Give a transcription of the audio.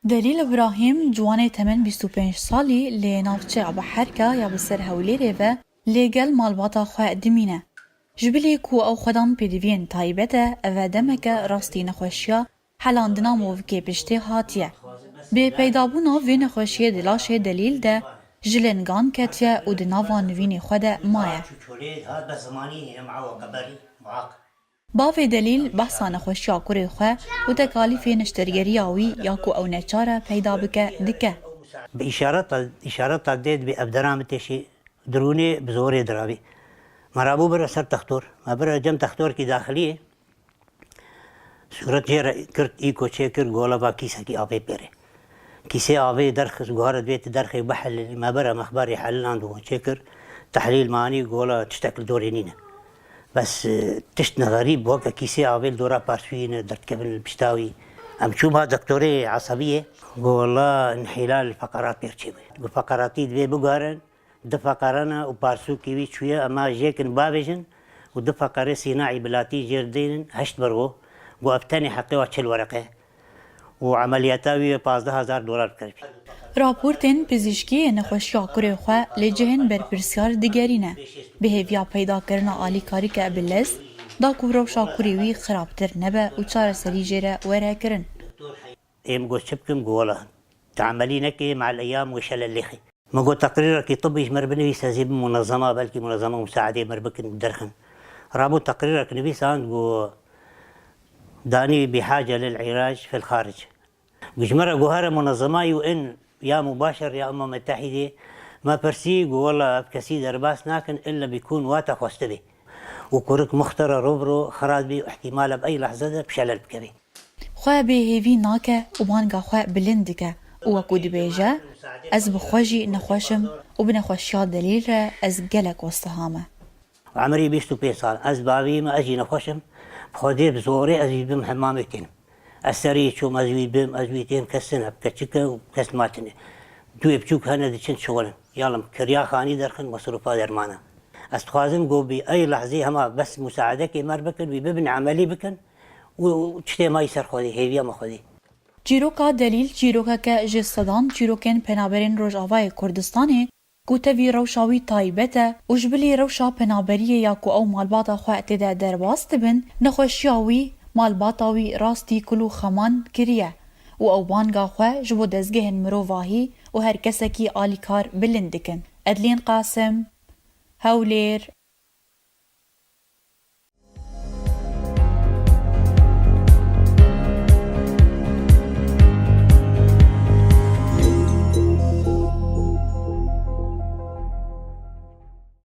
دلیل ابراهیم جوان تمن 25 سالی لی نافچه ابا حرکا یا بسر هولیره و لگل مالباتا خواه دمینه. جبلی کو او خودان پیدوین تایبته او دمک راستی نخوشیا حلاندنا موفکی پشته هاتیه. به پیدابونا وی نخوشیه دلاشه دلیل ده جلنگان کتیه و دناوان وینی خود مایه. باوی دلیل بحثا نخوشیا کوری خواه و تکالیفی نشترگری آوی یا کو او نچاره پیدا بکه دکه. به اشارات دید به ابدرامتشی درونه بزوری درابی. مرابو برا سر تختور، ما برا جم تختور کی داخلیه. صورت جر کرد ایکو چه کرد گولا با کیسه کی آبی پیره. کیسه آبی درخش گوهر دویت درخ بحل ما برا مخباری حلان دو چه کرد تحلیل معنی گولا تشتکل دوری نینه. بس تشتنا غريب وقت كيسي عابيل دورا بارسوين درت قبل بشتاوي أم شوفها دكتورة عصبية والله انحلال الفقرات بيرتشيبي وفقراتي دبي بقارن دفقرنا وبارسو كيوي شوية أما جيكن بابجن ودفقرة صناعي بلاتي جردين هشت برغو وابتني حقي واتش الورقة وعملياتاوي $15,000 كربي راپورتین پزشکی نخوشیا کوری خواه لجهن برپرسیار دیگرینه. به هیویا پیدا کرنا آلیکاری که بلز دا کوروشا کوریوی خرابتر نبه و چار سری جره وره کرن. ایم گو شبكم قولا تعملينك مع الايام وشل الليخي ما قو تقريرك طبي مربني سازيب منظمه بلكي منظمه مساعده مربك درخن رابو تقريرك نبيس قو داني بحاجه للعلاج في الخارج وجمره قوهره منظمه يو ان يا مباشر يا متحده ما برسي والله بكسي درباس ناكن الا بيكون واتا خوستبي وكورك مخترة روبرو خراد بي احتمال باي لحظه بشلل بكبي خواه به هیوی ناکه و بانگا خواه بلندکه و وکو دبیجه از بخواجی نخوشم و بنخوشیا دلیل را از گلک وستهامه. عمري 25 سال از باوی ما اجي نخوشم بخودي بزوري ازوي بم حمامتين السري شو ازوي بم ازويتين كسنه بكتشكه وكسماتني دوی بچوک هنه دچن شغلن یالم کریا خانی درخن مصروفات درمانه استخوازم گو بی ای لحظه هما بس مساعده کی مر بکن بی ببن عملی بکن و چته ما يسر خودی هیویا ما خودی جیروکا دلیل جیروکا که جسدان جیروکن پنابرین روجاوای کردستانی گوتوی روشاوی تایبته و جبلی روشا پنابریه یا کو او مالباتا خواه ده درباست بن نخوشیاوی مالباتاوی راستی کلو خمان کریه و او بانگا خواه جبو دزگهن مروواهی و هر کسکی آلیکار بلندکن. ادلین قاسم، هولیر،